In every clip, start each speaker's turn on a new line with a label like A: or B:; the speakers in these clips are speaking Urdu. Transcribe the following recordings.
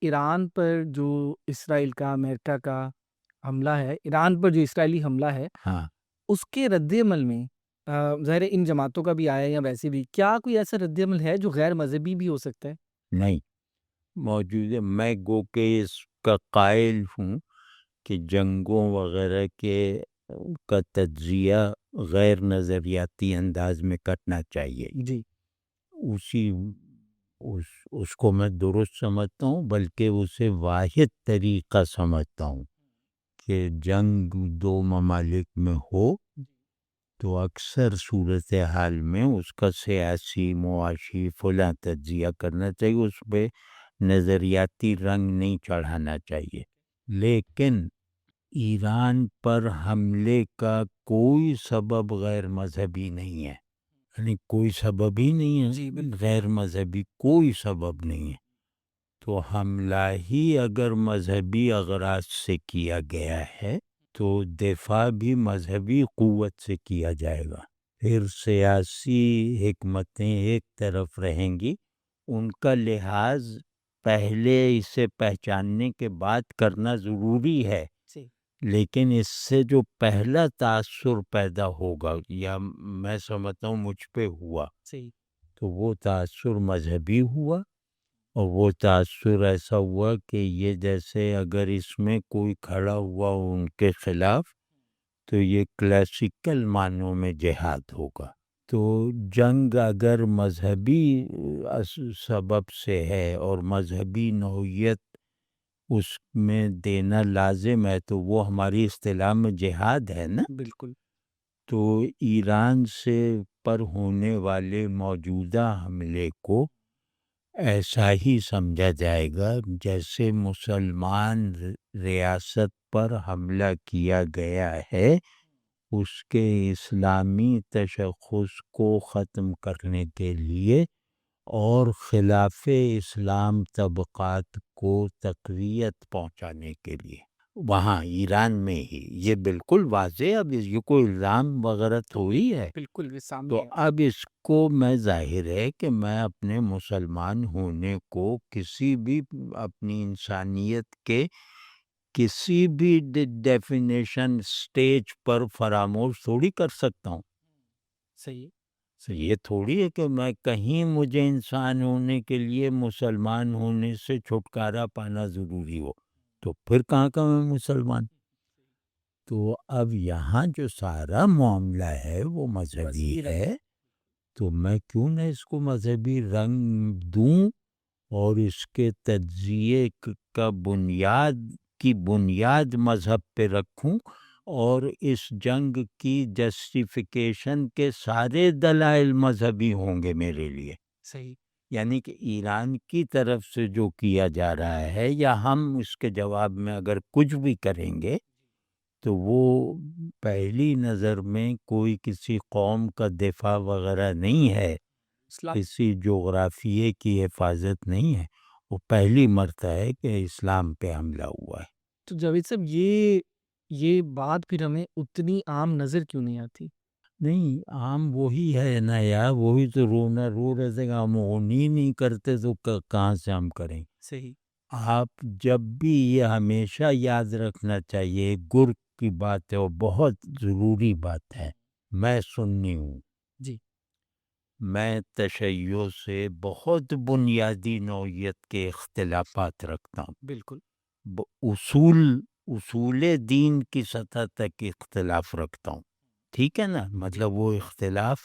A: ایران پر جو اسرائیل کا امریکہ کا حملہ ہے، ایران پر جو اسرائیلی حملہ ہے،
B: ہاں
A: اس کے رد عمل میں ظاہر ہے ان جماعتوں کا بھی آیا ہے یا ویسے بھی، کیا کوئی ایسا رد عمل ہے جو غیر مذہبی بھی ہو سکتا ہے؟
B: نہیں موجود ہے. میں گو کہ اس کا قائل ہوں کہ جنگوں وغیرہ کا تجزیہ غیر نظریاتی انداز میں کرنا چاہیے.
A: جی
B: اسی اس کو میں درست سمجھتا ہوں، بلکہ اسے واحد طریقہ سمجھتا ہوں کہ جنگ دو ممالک میں ہو تو اکثر صورتحال میں اس کا سیاسی معاشی فلاں تجزیہ کرنا چاہیے، اس پہ نظریاتی رنگ نہیں چڑھانا چاہیے. لیکن ایران پر حملے کا کوئی سبب غیر مذہبی نہیں ہے، یعنی کوئی سبب ہی نہیں ہے.
A: جی بالکل.
B: غیر مذہبی کوئی سبب نہیں ہے. تو حملہ ہی اگر مذہبی اغراض سے کیا گیا ہے تو دفاع بھی مذہبی قوت سے کیا جائے گا. پھر سیاسی حکمتیں ایک طرف رہیں گی، ان کا لحاظ پہلے اسے پہچاننے کے بعد کرنا ضروری ہے. لیکن اس سے جو پہلا تاثر پیدا ہوگا، یا میں سمجھتا ہوں مجھ پہ ہوا، تو وہ تاثر مذہبی ہوا. اور وہ تاثر ایسا ہوا کہ یہ جیسے اگر اس میں کوئی کھڑا ہوا ان کے خلاف تو یہ کلاسیکل معنوں میں جہاد ہوگا. تو جنگ اگر مذہبی سبب سے ہے اور مذہبی نوعیت اس میں دینا لازم ہے تو وہ ہماری اصطلاح میں جہاد ہے نا.
A: بالکل.
B: تو ایران سے پر ہونے والے موجودہ حملے کو ایسا ہی سمجھا جائے گا جیسے مسلمان ریاست پر حملہ کیا گیا ہے، اس کے اسلامی تشخص کو ختم کرنے کے لیے اور خلاف اسلام طبقات کو تقویت پہنچانے کے لیے وہاں ایران میں ہی. یہ بالکل واضح، اب یہ کوئی الزام وغیرہ تھوڑی ہے.
A: بالکل بھی سامنے
B: تو
A: ہے.
B: اب اس کو میں ظاہر ہے کہ میں اپنے مسلمان ہونے کو کسی بھی اپنی انسانیت کے کسی بھی ڈیفینیشن سٹیج پر فراموش تھوڑی کر سکتا ہوں.
A: صحیح.
B: یہ تھوڑی ہے کہ میں کہیں مجھے انسان ہونے کے لیے مسلمان ہونے سے چھٹکارا پانا ضروری ہو، تو پھر کہاں کا میں مسلمان. تو اب یہاں جو سارا معاملہ ہے وہ مذہبی ہے، تو میں کیوں نہ اس کو مذہبی رنگ دوں اور اس کے تجزیے کا بنیاد مذہب پہ رکھوں، اور اس جنگ کی جسٹیفیکیشن کے سارے دلائل مذہبی ہوں گے میرے لیے.
A: صحیح.
B: یعنی کہ ایران کی طرف سے جو کیا جا رہا ہے یا ہم اس کے جواب میں اگر کچھ بھی کریں گے تو وہ پہلی نظر میں کوئی کسی قوم کا دفاع وغیرہ نہیں ہے، کسی جغرافیے کی حفاظت نہیں ہے. وہ پہلی مرتبہ ہے کہ اسلام پہ حملہ ہوا ہے.
A: تو جاوید صاحب یہ بات پھر ہمیں اتنی عام نظر کیوں نہیں آتی؟
B: نہیں عام وہی ہے نا یار، وہی تو رو رہے تھے کہ ہم ہونی نہیں کرتے تو کہاں سے ہم کریں.
A: صحیح.
B: آپ جب بھی یہ ہمیشہ یاد رکھنا چاہیے، گرگ کی بات ہے اور بہت ضروری بات ہے. میں سنی ہوں،
A: جی.
B: میں تشیع سے بہت بنیادی نوعیت کے اختلافات رکھتا ہوں.
A: بالکل.
B: اصول دین کی سطح تک اختلاف رکھتا ہوں، ٹھیک ہے نا. مطلب وہ اختلاف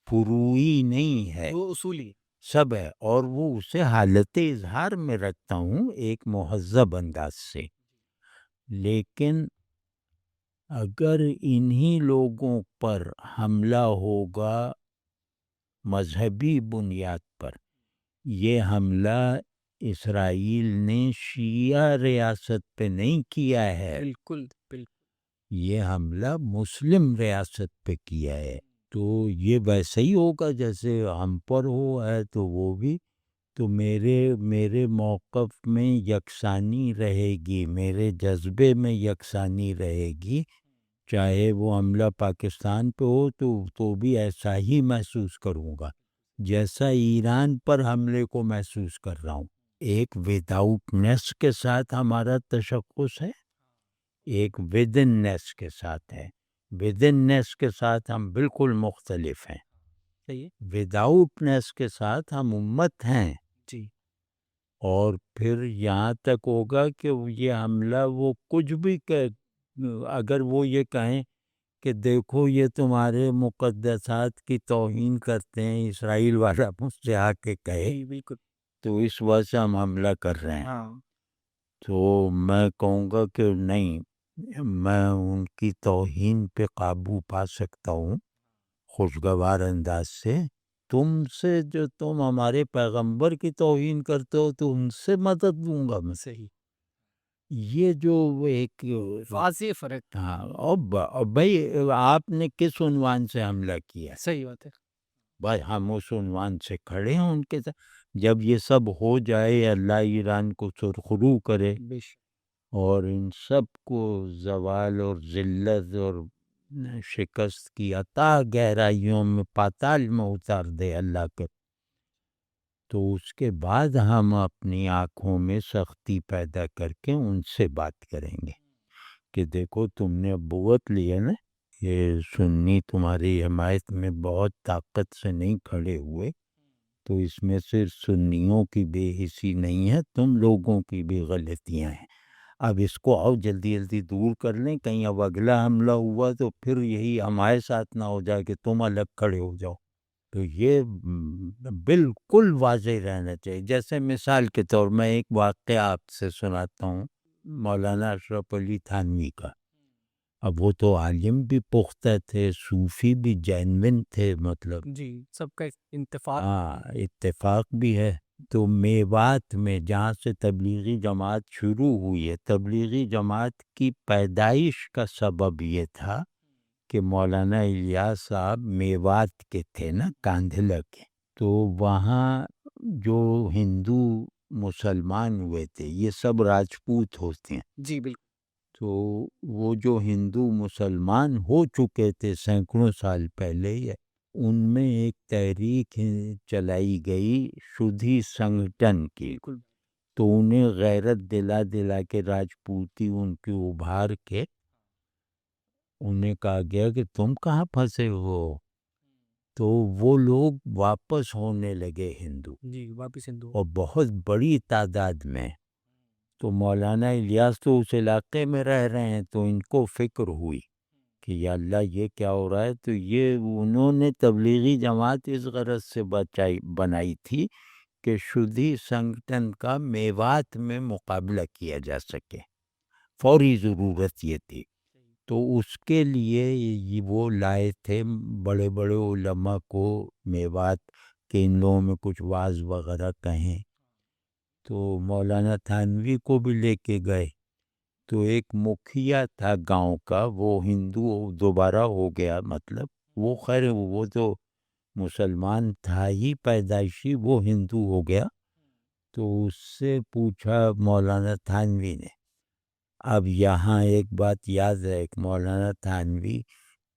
B: فروعی نہیں ہے،
A: وہ اصولی
B: سب ہے، اور وہ اسے حالت اظہار میں رکھتا ہوں ایک مہذب انداز سے. لیکن اگر انہی لوگوں پر حملہ ہوگا مذہبی بنیاد پر، یہ حملہ اسرائیل نے شیعہ ریاست پہ نہیں کیا ہے،
A: بالکل بالکل
B: یہ حملہ مسلم ریاست پہ کیا ہے. تو یہ ویسے ہی ہوگا جیسے ہم پر ہو ہے، تو وہ بھی تو میرے موقف میں یکسانی رہے گی، میرے جذبے میں یکسانی رہے گی. چاہے وہ حملہ پاکستان پہ ہو تو بھی ایسا ہی محسوس کروں گا جیسا ایران پر حملے کو محسوس کر رہا ہوں. ایک وداؤٹ نیس کے ساتھ ہمارا تشخص ہے، ایک ود ان نیس کے ساتھ ہے۔ ود ان نیس کے ساتھ ہم بالکل مختلف ہیں،
A: صحیح ہے
B: وداؤٹ نیس کے ساتھ ہم امت ہیں۔
A: جی
B: اور پھر یہاں تک ہوگا کہ یہ حملہ وہ کچھ بھی اگر وہ یہ کہیں کہ دیکھو یہ تمہارے مقدسات کی توہین کرتے ہیں، اسرائیل والا مجھ سے آ کے کہے
A: جی بالکل
B: تو اس وجہ سے ہم حملہ کر رہے ہیں،
A: ہاں
B: تو میں کہوں گا کہ نہیں، میں ان کی توہین پہ قابو پا سکتا ہوں خوشگوار انداز سے۔ تم ہمارے پیغمبر کی توہین کرتے ہو تو ان سے مدد دوں گا میں۔
A: صحیح
B: یہ جو ایک
A: واضح فرق
B: ہاں، اور بھائی آپ نے کس عنوان سے حملہ کیا؟
A: صحیح بات ہے
B: بھائی ہم اس عنوان سے کھڑے ہیں ان کے ساتھ۔ جب یہ سب ہو جائے، اللہ ایران کو سرخرو کرے
A: بے شک
B: اور ان سب کو زوال اور ذلت اور شکست کی اتھاہ گہرائیوں میں پاتال میں اتار دے اللہ کے، تو اس کے بعد ہم اپنی آنکھوں میں سختی پیدا کر کے ان سے بات کریں گے کہ دیکھو تم نے ابوت لی ہے نا، یہ سنی تمہاری حمایت میں بہت طاقت سے نہیں کھڑے ہوئے، تو اس میں صرف سنیوں کی بے حسی نہیں ہے، تم لوگوں کی بھی غلطیاں ہیں۔ اب اس کو آؤ جلدی جلدی دور کر لیں، کہیں اب اگلا حملہ ہوا تو پھر یہی ہمارے ساتھ نہ ہو جائے کہ تم الگ کھڑے ہو جاؤ۔ تو یہ بالکل واضح رہنا چاہیے۔ جیسے مثال کے طور میں ایک واقعہ آپ سے سناتا ہوں، مولانا اشرف علی تھانوی کا۔ اب وہ تو عالم بھی پختہ تھے، صوفی بھی جینوین تھے، مطلب
A: جی سب کا اتفاق
B: ہاں اتفاق بھی ہے۔ تو میوات میں جہاں سے تبلیغی جماعت شروع ہوئی ہے، تبلیغی جماعت کی پیدائش کا سبب یہ تھا کہ مولانا الیاس صاحب میوات کے تھے نا، کاندھلہ کے، تو وہاں جو ہندو مسلمان ہوئے تھے، یہ سب راجپوت ہوتے ہیں،
A: جی بالکل
B: تو وہ جو ہندو مسلمان ہو چکے تھے سینکڑوں سال پہلے، ان میں ایک تحریک چلائی گئی شدھی سنگھٹن کی،
A: بالکل
B: تو انہیں غیرت دلا دلا کے راجپوتی ان کی ابھار کے انہیں کہا گیا کہ تم کہاں پھنسے ہو، تو وہ لوگ واپس ہونے لگے ہندو،
A: جی واپس ہندو
B: اور بہت بڑی تعداد میں۔ تو مولانا الیاس تو اس علاقے میں رہ رہے ہیں، تو ان کو فکر ہوئی کہ یا اللہ یہ کیا ہو رہا ہے، تو یہ انہوں نے تبلیغی جماعت اس غرض سے بنائی تھی کہ شدھی سنگٹن کا میوات میں مقابلہ کیا جا سکے، فوری ضرورت یہ تھی۔ تو اس کے لیے وہ لائے تھے بڑے بڑے علماء کو میوات کہ ان لوگوں میں کچھ وعظ وغیرہ کہیں، تو مولانا تھانوی کو بھی لے کے گئے۔ تو ایک مکھیا تھا گاؤں کا، وہ ہندو دوبارہ ہو گیا، مطلب وہ خیر وہ تو مسلمان تھا ہی پیدائشی، وہ ہندو ہو گیا۔ تو اس سے پوچھا مولانا تھانوی نے، اب یہاں ایک بات یاد ہے، ایک مولانا تھانوی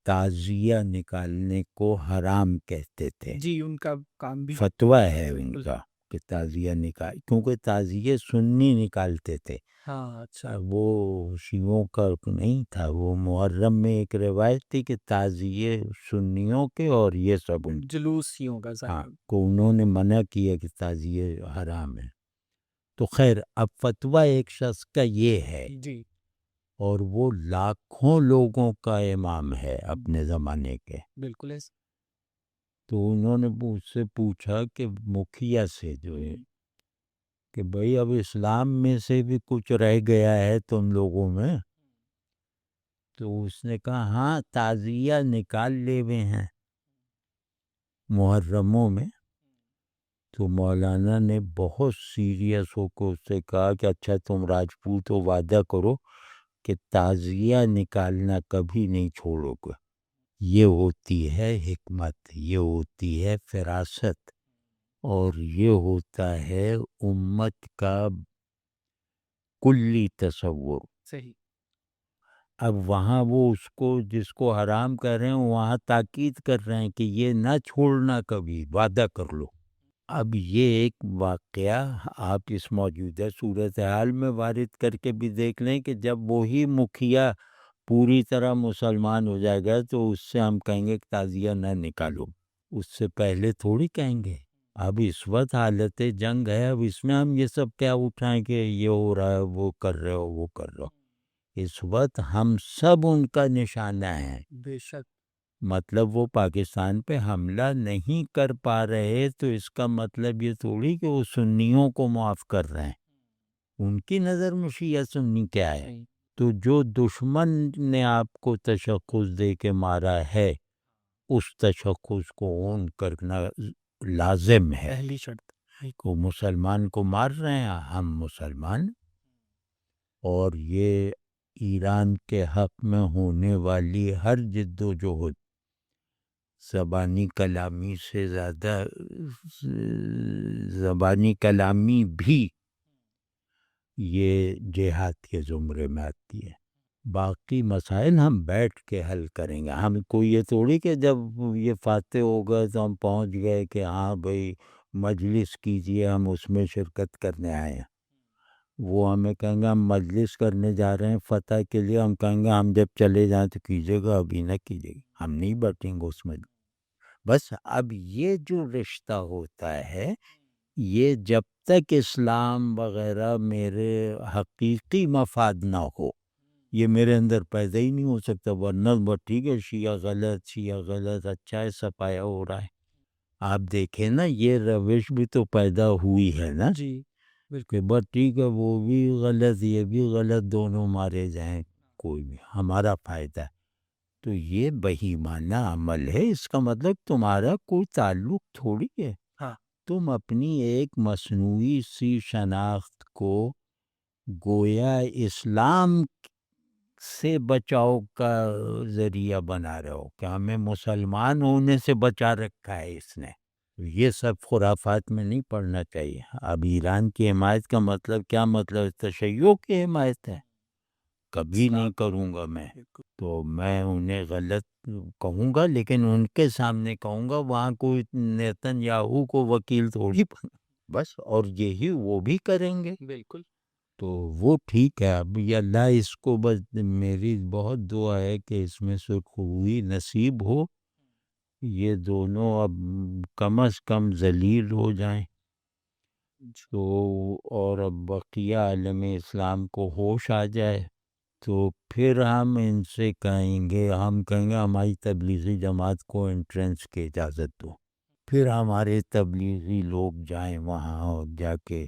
B: تعزیہ نکالنے کو حرام کہتے تھے،
A: جی ان کا کام بھی
B: فتویٰ ہے ان کا کہ تعزیہ کیونکہ تعزیہ سنی نکالتے تھے،
A: ہاں اچھا
B: وہ شیعوں کا نہیں تھا۔ وہ محرم میں ایک روایت تھی کہ تعزیے سنیوں کے اور یہ سب ان
A: جلوسیوں کا
B: ہاں
A: ظاہر
B: کو انہوں نے منع کیا کہ تعزیے حرام ہے۔ تو خیر اب فتویٰ ایک شخص کا یہ ہے،
A: جی
B: اور وہ لاکھوں لوگوں کا امام ہے اپنے زمانے کے۔
A: بالکل ایسا
B: تو انہوں نے مجھ سے پوچھا کہ مکھیا سے جو ہے کہ بھئی اب اسلام میں سے بھی کچھ رہ گیا ہے تم لوگوں میں، تو اس نے کہا ہاں تعزیہ نکال لے ہوئے ہیں محرموں میں۔ تو مولانا نے بہت سیریس ہو کے اس سے کہا کہ اچھا تم راجپوت ہو، وعدہ کرو کہ تعزیہ نکالنا کبھی نہیں چھوڑو گے۔ یہ ہوتی ہے حکمت، یہ ہوتی ہے فراست، اور یہ ہوتا ہے امت کا کلی تصور۔
A: صحیح
B: اب وہاں وہ اس کو جس کو حرام کر رہے ہیں وہاں تاکید کر رہے ہیں کہ یہ نہ چھوڑنا کبھی، وعدہ کر لو۔ اب یہ ایک واقعہ آپ اس موجودہ صورتحال میں وارد کر کے بھی دیکھ لیں کہ جب وہی مکھیا پوری طرح مسلمان ہو جائے گا تو اس سے ہم کہیں گے کہ تعزیہ نہ نکالو، اس سے پہلے تھوڑی کہیں گے۔ اب اس وقت حالت جنگ ہے، اب اس میں ہم یہ سب کیا اٹھائیں کہ یہ ہو رہا ہے، وہ کر رہے ہو، وہ کر رہے ہو۔ اس وقت ہم سب ان کا نشانہ ہیں۔
A: بے شک
B: مطلب وہ پاکستان پہ حملہ نہیں کر پا رہے تو اس کا مطلب یہ تھوڑی کہ وہ سنیوں کو معاف کر رہے ہیں۔ ان کی نظر میں شیعہ سنی کیا ہے؟
A: صحیح،
B: تو جو دشمن نے آپ کو تشخص دے کے مارا ہے اس تشخص کو اون کرنا لازم ہے۔
A: پہلی شرط
B: کو مسلمان کو مار رہے ہیں، ہم مسلمان، اور یہ ایران کے حق میں ہونے والی ہر جد و جہد زبانی کلامی سے زیادہ زبانی کلامی بھی یہ جہاد کے زمرے میں آتی ہے۔ باقی مسائل ہم بیٹھ کے حل کریں گے۔ ہم کوئی یہ تھوڑی کہ جب یہ فاتح ہوگا تو ہم پہنچ گئے کہ ہاں بھئی مجلس کیجئے، ہم اس میں شرکت کرنے آئے ہیں۔ وہ ہمیں کہیں گے ہم مجلس کرنے جا رہے ہیں فتح کے لیے، ہم کہیں گے ہم جب چلے جائیں تو کیجئے گا، ابھی نہ کیجئے گا، ہم نہیں بیٹھیں گے اس میں۔ بس اب یہ جو رشتہ ہوتا ہے یہ جب تک اسلام وغیرہ میرے حقیقی مفاد نہ ہو یہ میرے اندر پیدا ہی نہیں ہو سکتا، ورنہ بس ٹھیک ہے شیعہ غلط اچھا ہے، صفایا ہو رہا ہے۔ آپ دیکھیں نا یہ روش بھی تو پیدا ہوئی ہے نا
A: جی بالکل
B: کہ بس ٹھیک ہے وہ بھی غلط یہ بھی غلط، دونوں مارے جائیں، کوئی بھی ہمارا فائدہ ہے۔ تو یہ بہیمانہ عمل ہے، اس کا مطلب تمہارا کوئی تعلق تھوڑی ہے۔
A: ہاں
B: تم اپنی ایک مصنوعی سی شناخت کو گویا اسلام سے بچاؤ کا ذریعہ بنا رہے ہو کہ ہمیں مسلمان ہونے سے بچا رکھا ہے اس نے۔ یہ سب خرافات میں نہیں پڑھنا چاہیے۔ اب ایران کی حمایت کا مطلب کیا مطلب ہے؟ تشیع کی حمایت ہے؟ کبھی نہیں کروں گا میں۔ تو میں انہیں غلط کہوں گا لیکن ان کے سامنے کہوں گا، وہاں کوئی نیتن یاہو کو وکیل تھوڑی بس، اور یہی وہ بھی کریں گے۔
A: بالکل
B: تو وہ ٹھیک ہے۔ اب یہ اللہ اس کو بس میری بہت دعا ہے کہ اس میں سرخروئی نصیب ہو، یہ دونوں اب کم از کم ذلیل ہو جائیں تو، اور اب بقیہ عالم اسلام کو ہوش آ جائے تو پھر ہم ان سے کہیں گے ہماری تبلیغی جماعت کو انٹرنس کی اجازت دو، پھر ہمارے تبلیغی لوگ جائیں وہاں اور جا کے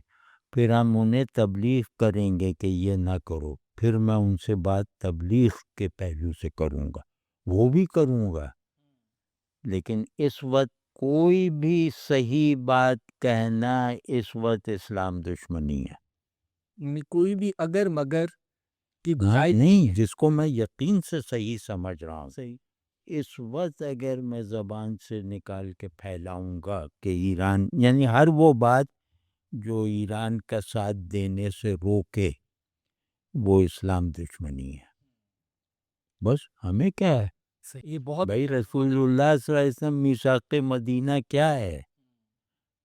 B: پھر ہم انہیں تبلیغ کریں گے کہ یہ نہ کرو، پھر میں ان سے بات تبلیغ کے پہلو سے کروں گا، وہ بھی کروں گا، لیکن اس وقت کوئی بھی صحیح بات کہنا اس وقت اسلام دشمنی ہے۔
A: کوئی بھی اگر مگر کی بجائے
B: نہیں، جس کو میں یقین سے صحیح سمجھ رہا ہوں،
A: صحیح
B: اس وقت اگر میں زبان سے نکال کے پھیلاؤں گا کہ ایران، یعنی ہر وہ بات جو ایران کا ساتھ دینے سے روکے، وہ اسلام دشمنی ہے۔ بس ہمیں کیا ہے
A: صحیح، یہ بہت
B: بھائی، رسول اللہ صلی اللہ علیہ وسلم میثاق مدینہ کیا ہے؟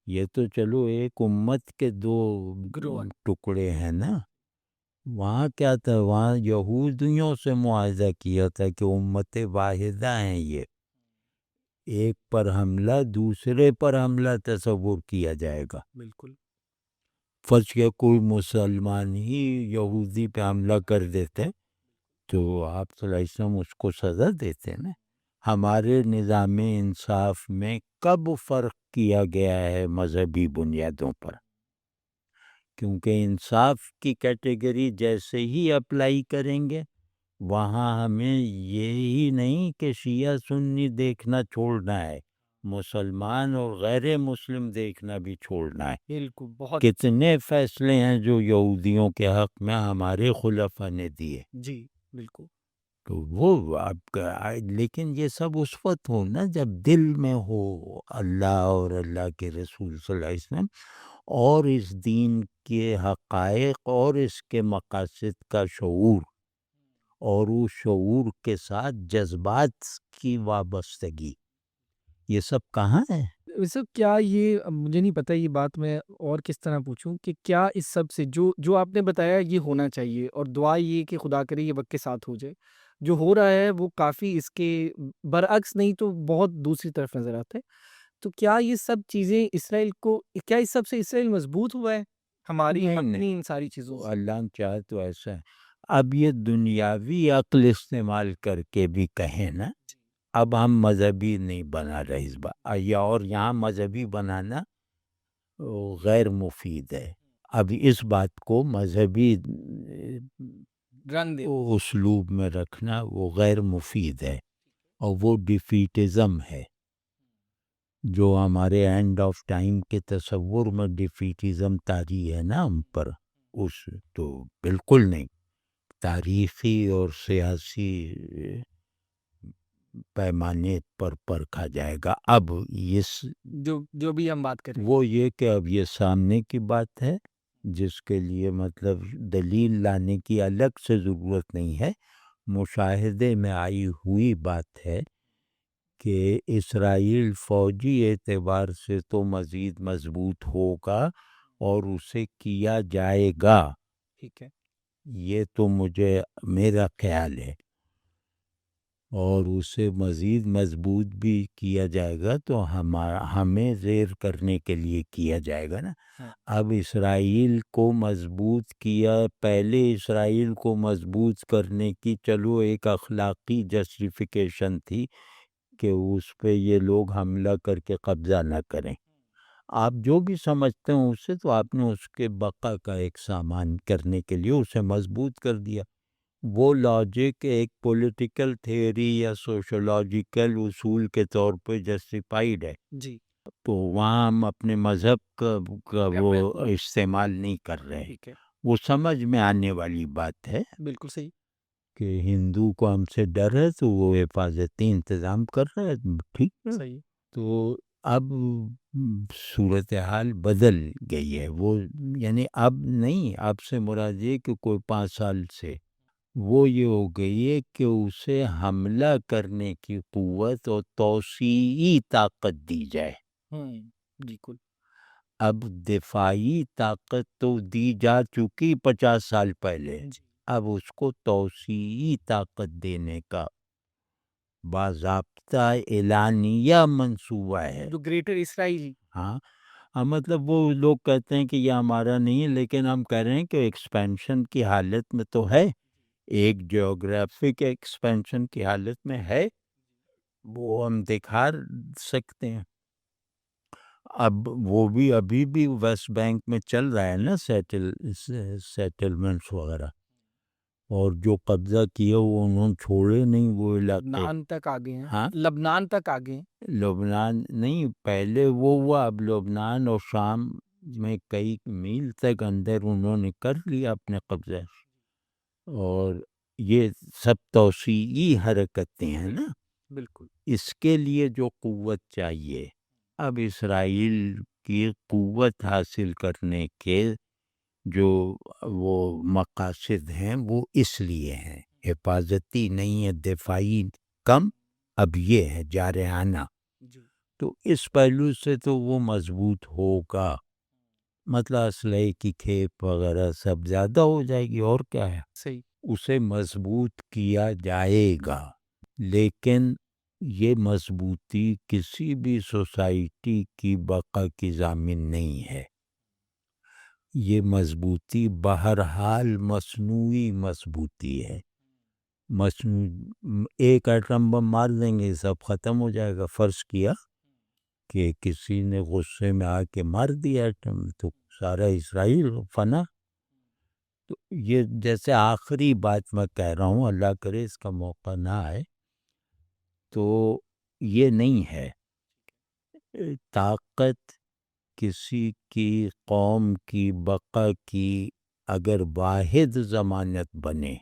B: یہ تو چلو ایک امت کے دو
A: گروہ
B: ٹکڑے ہیں نا، وہاں کیا تھا؟ وہاں یہودیوں سے معاہدہ کیا تھا کہ امت واحدہ ہیں، یہ ایک پر حملہ دوسرے پر حملہ تصور کیا جائے گا۔
A: بالکل
B: فرض کیا کوئی مسلمان ہی یہودی پہ حملہ کر دیتے تو آپ صلی اللہ علیہ وسلم اس کو سزا دیتے نا۔ ہمارے نظام انصاف میں کب فرق کیا گیا ہے مذہبی بنیادوں پر؟ کیونکہ انصاف کی کیٹیگری جیسے ہی اپلائی کریں گے وہاں ہمیں یہی نہیں کہ شیعہ سنی دیکھنا چھوڑنا ہے، مسلمان اور غیر مسلم دیکھنا بھی چھوڑنا ہے۔
A: بالکل بہت
B: کتنے فیصلے ہیں جو یہودیوں کے حق میں ہمارے خلفاء نے دیے،
A: جی بالکل
B: تو وہ آپ کا، لیکن یہ سب اس وقت ہو نا جب دل میں ہو اللہ اور اللہ کے رسول صلی اللہ علیہ وسلم اور اس دین کے حقائق اور اس کے مقاصد کا شعور، اور اس شعور کے ساتھ جذبات کی وابستگی، یہ سب کہاں ہے؟
A: ویسے کیا یہ مجھے نہیں پتہ یہ بات میں اور کس طرح پوچھوں کہ کیا اس سب سے جو آپ نے بتایا یہ ہونا چاہیے، اور دعا یہ کہ خدا کرے یہ وقت کے ساتھ ہو جائے، جو ہو رہا ہے وہ کافی اس کے برعکس نہیں تو بہت دوسری طرف نظر آتا ہے، تو کیا یہ سب چیزیں اسرائیل کو، کیا اس سب سے اسرائیل مضبوط ہوا ہے ہماری
B: نہیں
A: اپنی ان ساری چیزوں سے؟
B: اللہ نے چاہے تو ایسا ہے. اب یہ دنیاوی عقل استعمال کر کے بھی کہیں نا، اب ہم مذہبی نہیں بنا رہے اس بات، یا اور یہاں مذہبی بنانا غیر مفید ہے. اب اس بات کو مذہبی
A: رنگ دے
B: اسلوب میں رکھنا وہ غیر مفید ہے، اور وہ ڈیفیٹزم ہے جو ہمارے اینڈ آف ٹائم کے تصور میں ڈیفیٹزم طاری ہے نا ہم پر. اس تو بالکل نہیں، تاریخی اور سیاسی پیمانے پر پرکھا جائے گا. اب
A: جو بھی ہم بات کریں
B: وہ یہ کہ اب یہ سامنے کی بات ہے جس کے لیے مطلب دلیل لانے کی الگ سے ضرورت نہیں ہے، مشاہدے میں آئی ہوئی بات ہے کہ اسرائیل فوجی اعتبار سے تو مزید مضبوط ہوگا اور اسے کیا جائے گا.
A: ٹھیک ہے،
B: یہ تو میرا خیال ہے، اور اسے مزید مضبوط بھی کیا جائے گا تو ہمیں زیر کرنے کے لیے کیا جائے گا نا. اب اسرائیل کو مضبوط کیا، پہلے اسرائیل کو مضبوط کرنے کی چلو ایک اخلاقی جسٹیفیکیشن تھی کہ اس پہ یہ لوگ حملہ کر کے قبضہ نہ کریں. آپ جو بھی سمجھتے ہیں اس سے، تو آپ نے اس کے بقا کا ایک سامان کرنے کے لیے اسے مضبوط کر دیا. وہ لاجک ایک پولیٹیکل تھیوری یا سوشولوجیکل اصول کے طور پہ جسٹیفائیڈ ہے،
A: جی
B: تو وہاں ہم اپنے مذہب کا وہ استعمال نہیں کر رہے.
A: ٹھیک ہے،
B: وہ سمجھ میں آنے والی بات ہے
A: بالکل صحیح،
B: کہ ہندو کو ہم سے ڈر ہے تو وہ حفاظتی انتظام کر رہا ہے، ٹھیک ہے.
A: صحیح،
B: تو اب صورتحال بدل گئی ہے. وہ یعنی اب نہیں، اب سے مراد یہ کہ کوئی 5 سال سے وہ یہ ہو گئی ہے کہ اسے حملہ کرنے کی قوت اور توسیعی طاقت دی جائے.
A: بالکل،
B: اب دفاعی طاقت تو دی جا چکی 50 سال پہلے، اب اس کو توسیعی طاقت دینے کا باضابطہ اعلانیہ منصوبہ ہے.
A: جو گریٹر اسرائیل،
B: ہاں، مطلب وہ لوگ کہتے ہیں کہ یہ ہمارا نہیں ہے، لیکن ہم کہہ رہے ہیں کہ ایکسپینشن کی حالت میں تو ہے، ایک جیوگرافک ایکسپینشن کی حالت میں ہے، وہ ہم دکھا سکتے ہیں. اب وہ بھی ابھی بھی ویسٹ بینک میں چل رہا ہے نا، سیٹلمنٹس وغیرہ، اور جو قبضہ کیا وہ انہوں نے چھوڑے نہیں وہ علاقے.
A: لبنان تک آگے ہیں،
B: ہاں،
A: لبنان تک آگے ہیں،
B: لبنان نہیں، پہلے وہ ہوا، اب لبنان اور شام میں کئی میل تک اندر انہوں نے کر لیا اپنے قبضہ. اور یہ سب توسیعی حرکتیں ہیں نا.
A: بالکل،
B: اس کے لیے جو قوت چاہیے، اب اسرائیل کی قوت حاصل کرنے کے جو وہ مقاصد ہیں وہ اس لیے ہیں، حفاظتی نہیں ہے، دفاعی کم، اب یہ ہے جارحانہ. تو اس پہلو سے تو وہ مضبوط ہوگا، مطلب اسلحے کی کھیپ وغیرہ سب زیادہ ہو جائے گی، اور کیا ہے،
A: صحیح،
B: اسے مضبوط کیا جائے گا. لیکن یہ مضبوطی کسی بھی سوسائٹی کی بقا کی ضامن نہیں ہے. یہ مضبوطی بہرحال مصنوعی مضبوطی ہے. ایک ایٹم بم مار دیں گے سب ختم ہو جائے گا. فرض کیا کہ کسی نے غصے میں آ کے مار دیا ایٹم، تو سارا اسرائیل فنا. تو یہ جیسے آخری بات میں کہہ رہا ہوں، اللہ کرے اس کا موقع نہ آئے، تو یہ نہیں ہے. طاقت کسی کی قوم کی بقا کی اگر واحد ضمانت بنے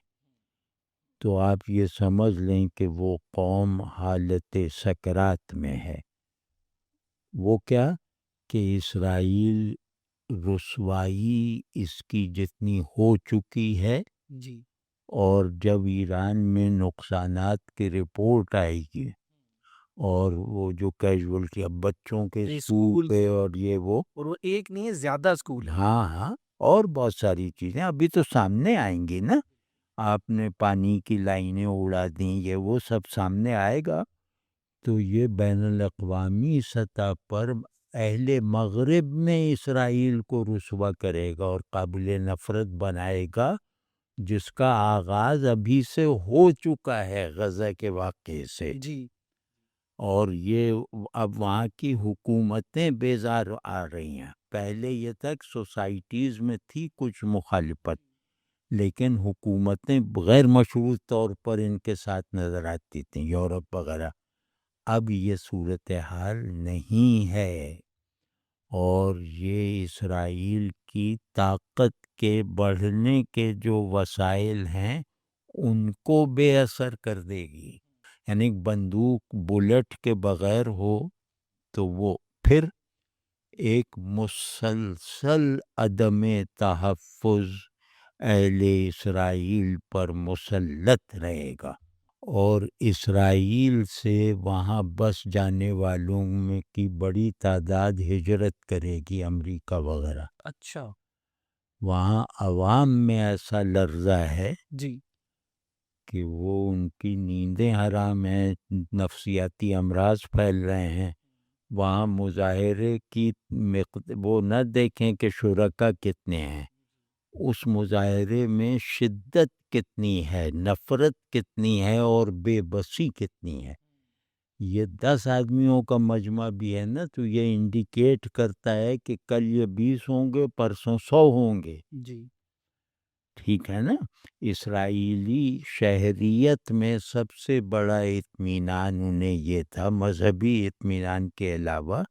B: تو آپ یہ سمجھ لیں کہ وہ قوم حالت سکرات میں ہے. وہ کیا کہ اسرائیل رسوائی اس کی جتنی ہو چکی ہے،
A: جی
B: اور جب ایران میں نقصانات کی رپورٹ آئے گی اور وہ جو کیجولٹی اب بچوں کے
A: یہ
B: اسکول
A: اسکول
B: پہ اور یہ وہ
A: اور وہ ایک نہیں ہے زیادہ اسکول ہیں۔
B: ہاں ہاں اور بہت ساری چیزیں ابھی تو سامنے آئیں گی نا. آپ نے پانی کی لائنیں اڑا دیں یہ وہ سب سامنے آئے گا. تو یہ بین الاقوامی سطح پر اہل مغرب میں اسرائیل کو رسوا کرے گا اور قابل نفرت بنائے گا، جس کا آغاز ابھی سے ہو چکا ہے غزہ کے واقعے سے.
A: جی
B: اور یہ اب وہاں کی حکومتیں بیزار آ رہی ہیں. پہلے یہ تک سوسائٹیز میں تھی کچھ مخالفت، لیکن حکومتیں غیر مشروط طور پر ان کے ساتھ نظر آتی تھیں، یورپ وغیرہ. اب یہ صورتحال نہیں ہے، اور یہ اسرائیل کی طاقت کے بڑھنے کے جو وسائل ہیں ان کو بے اثر کر دے گی. یعنی بندوق بلٹ کے بغیر ہو تو وہ پھر ایک مسلسل عدم تحفظ اہل اسرائیل پر مسلط رہے گا، اور اسرائیل سے وہاں بس جانے والوں میں کی بڑی تعداد ہجرت کرے گی امریکہ وغیرہ.
A: اچھا
B: وہاں عوام میں ایسا لرزہ ہے
A: جی
B: کہ وہ ان کی نیندیں حرام ہیں، نفسیاتی امراض پھیل رہے ہیں. وہاں مظاہرے کی وہ نہ دیکھیں کہ شرکا کتنے ہیں، اس مظاہرے میں شدت کتنی ہے، نفرت کتنی ہے، اور بے بسی کتنی ہے. یہ 10 آدمیوں کا مجمع بھی ہے نا، تو یہ انڈیکیٹ کرتا ہے کہ کل یہ 20 ہوں گے، پرسوں 100 ہوں گے.
A: جی
B: ٹھیک ہے نا. اسرائیلی شہریت میں سب سے بڑا اطمینان انہیں یہ تھا، مذہبی اطمینان کے علاوہ،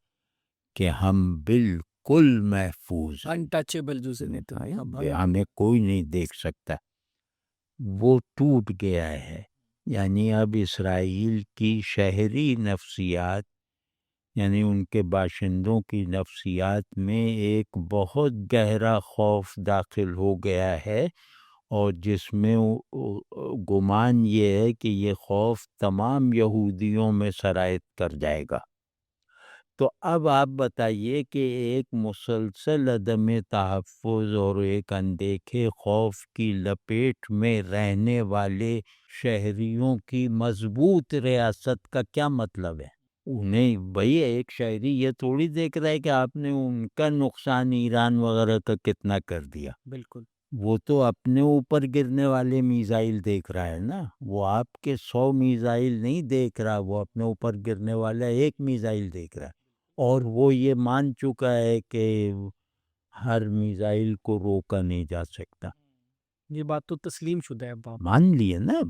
B: کہ ہم بالکل محفوظ ہیں،
A: انٹچیبل جو سے نہیں تھا
B: ہمیں کوئی نہیں دیکھ سکتا. وہ ٹوٹ گیا ہے. یعنی اب اسرائیل کی شہری نفسیات، یعنی ان کے باشندوں کی نفسیات میں ایک بہت گہرا خوف داخل ہو گیا ہے، اور جس میں گمان یہ ہے کہ یہ خوف تمام یہودیوں میں سرایت کر جائے گا. تو اب آپ بتائیے کہ ایک مسلسل عدم تحفظ اور ایک اندیکھے خوف کی لپیٹ میں رہنے والے شہریوں کی مضبوط ریاست کا کیا مطلب ہے؟ انہیں بھئی ایک شہری یہ تھوڑی دیکھ رہا ہے کہ آپ نے ان کا نقصان ایران وغیرہ کا کتنا کر دیا.
A: بالکل
B: وہ تو اپنے اوپر گرنے والے میزائل دیکھ رہا ہے نا، وہ آپ کے 100 میزائل نہیں دیکھ رہا، وہ اپنے اوپر گرنے والا ایک میزائل دیکھ رہا ہے. اور وہ یہ مان چکا ہے کہ ہر میزائل کو روکا نہیں جا سکتا.
A: یہ بات تو تسلیم شدہ ہے اب آپ.
B: مان لیے نا.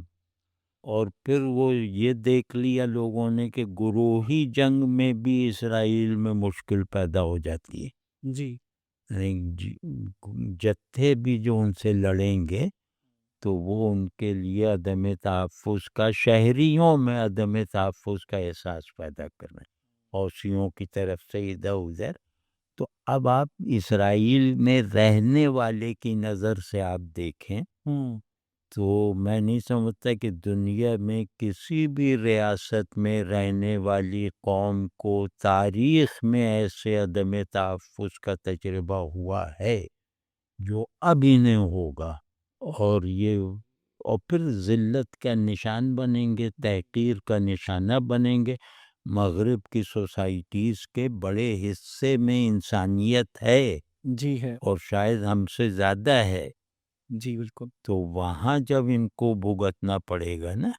B: اور پھر وہ یہ دیکھ لیا لوگوں نے کہ گروہی جنگ میں بھی اسرائیل میں مشکل پیدا ہو جاتی ہے.
A: جی
B: جتھے بھی جو ان سے لڑیں گے تو وہ ان کے لیے عدم تحفظ کا، شہریوں میں عدم تحفظ کا احساس پیدا کر رہے ہیں، حوثیوں کی طرف سے ادھر ادھر. تو اب آپ اسرائیل میں رہنے والے کی نظر سے آپ دیکھیں تو میں نہیں سمجھتا کہ دنیا میں کسی بھی ریاست میں رہنے والی قوم کو تاریخ میں ایسے عدم تحفظ کا تجربہ ہوا ہے جو اب انہیں ہوگا. اور پھر ذلت کا نشان بنیں گے، تحقیر کا نشانہ بنیں گے. مغرب کی سوسائٹیز کے بڑے حصے میں انسانیت ہے،
A: جی ہے
B: اور شاید ہم سے زیادہ ہے.
A: جی بالکل
B: تو وہاں جب ان کو بھگتنا پڑے گا نا،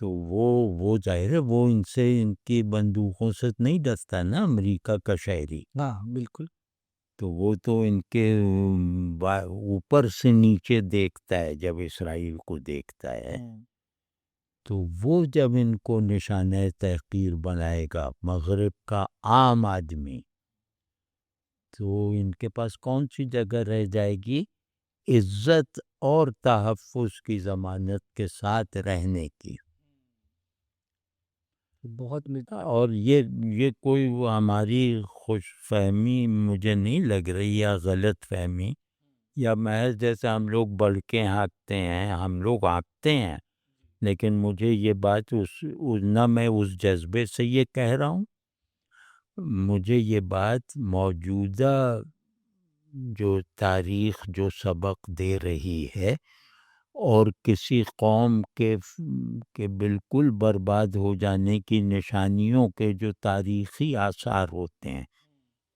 B: تو وہ ظاہر ہے وہ ان سے، ان کی بندوقوں سے نہیں ڈرتا نا امریکہ کا شہری.
A: ہاں بالکل
B: تو وہ تو ان کے اوپر سے نیچے دیکھتا ہے جب اسرائیل کو دیکھتا ہے. تو وہ جب ان کو نشانہ تحقیر بنائے گا مغرب کا عام آدمی، تو ان کے پاس کون سی جگہ رہ جائے گی عزت اور تحفظ کی ضمانت کے ساتھ رہنے کی.
A: بہت
B: اور یہ کوئی ہماری خوش فہمی مجھے نہیں لگ رہی، یا غلط فہمی، یا محض جیسے ہم لوگ بڑھ کے ہانکتے ہیں، ہم لوگ ہانکتے ہیں، لیکن مجھے یہ بات نہ میں اس جذبے سے یہ کہہ رہا ہوں، مجھے یہ بات موجودہ جو تاریخ جو سبق دے رہی ہے اور کسی قوم کے بالکل برباد ہو جانے کی نشانیوں کے جو تاریخی آثار ہوتے ہیں،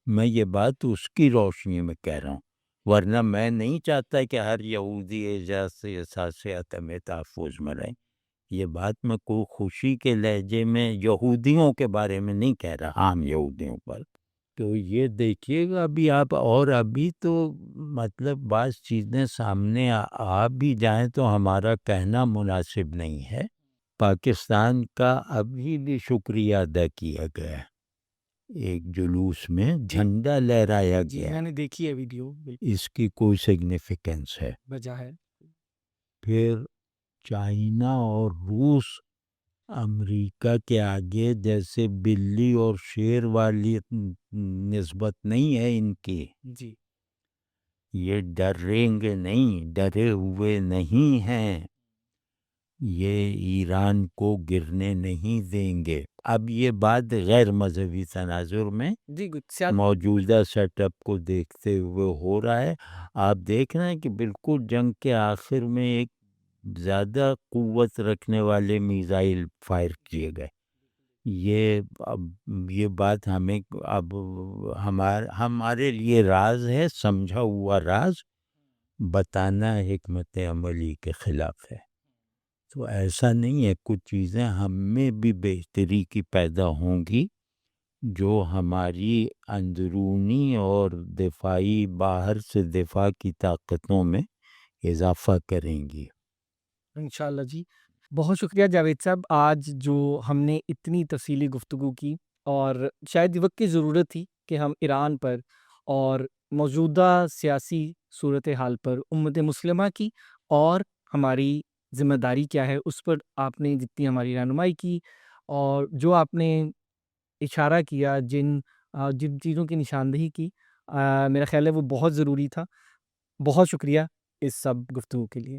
B: میں یہ بات اس کی روشنی میں کہہ رہا ہوں، ورنہ میں نہیں چاہتا کہ ہر یہودی احساس عدم تحفظ میں رہے۔ یہ بات میں کوئی خوشی کے لہجے میں یہودیوں کے بارے میں نہیں کہہ رہا، عام یہودیوں پر۔ تو یہ دیکھیے گا ابھی آپ، اور ابھی تو مطلب بعض چیزیں سامنے آ بھی جائیں تو ہمارا کہنا مناسب نہیں ہے۔ پاکستان کا ابھی بھی شکریہ ادا کیا گیا، ایک جلوس میں جھنڈا لہرایا
A: جی
B: گیا،
A: میں نے دیکھی ہے ویڈیو،
B: اس کی کوئی سگنیفیکنس ہے۔
A: وجہ ہے
B: پھر چائنا اور روس امریکہ کے آگے جیسے بلی اور شیر والی نسبت نہیں ہے ان کی،
A: جی
B: یہ ڈریں گے نہیں، ڈرے ہوئے نہیں ہیں، یہ ایران کو گرنے نہیں دیں گے۔ اب یہ بات غیر مذہبی تناظر میں
A: جی
B: موجودہ سیٹ اپ کو دیکھتے ہوئے ہو رہا ہے۔ آپ دیکھ رہے ہیں کہ بالکل جنگ کے آخر میں ایک زیادہ قوت رکھنے والے میزائل فائر کیے گئے۔ یہ بات ہمیں اب ہمارے لیے راز ہے، سمجھا ہوا راز، بتانا حکمت عملی کے خلاف ہے۔ تو ایسا نہیں ہے، کچھ چیزیں ہم میں بھی بہتری کی پیدا ہوں گی جو ہماری اندرونی اور دفاعی باہر سے دفاع کی طاقتوں میں اضافہ کریں گی۔
A: انشاءاللہ جی۔ بہت شکریہ جاوید صاحب، آج جو ہم نے اتنی تفصیلی گفتگو کی، اور شاید یہ وقت کی ضرورت تھی کہ ہم ایران پر اور موجودہ سیاسی صورتحال پر امت مسلمہ کی اور ہماری ذمہ داری کیا ہے اس پر آپ نے جتنی ہماری رہنمائی کی، اور جو آپ نے اشارہ کیا، جن چیزوں کی نشاندہی کی، میرا خیال ہے وہ بہت ضروری تھا۔ بہت شکریہ اس سب گفتگو کے لیے۔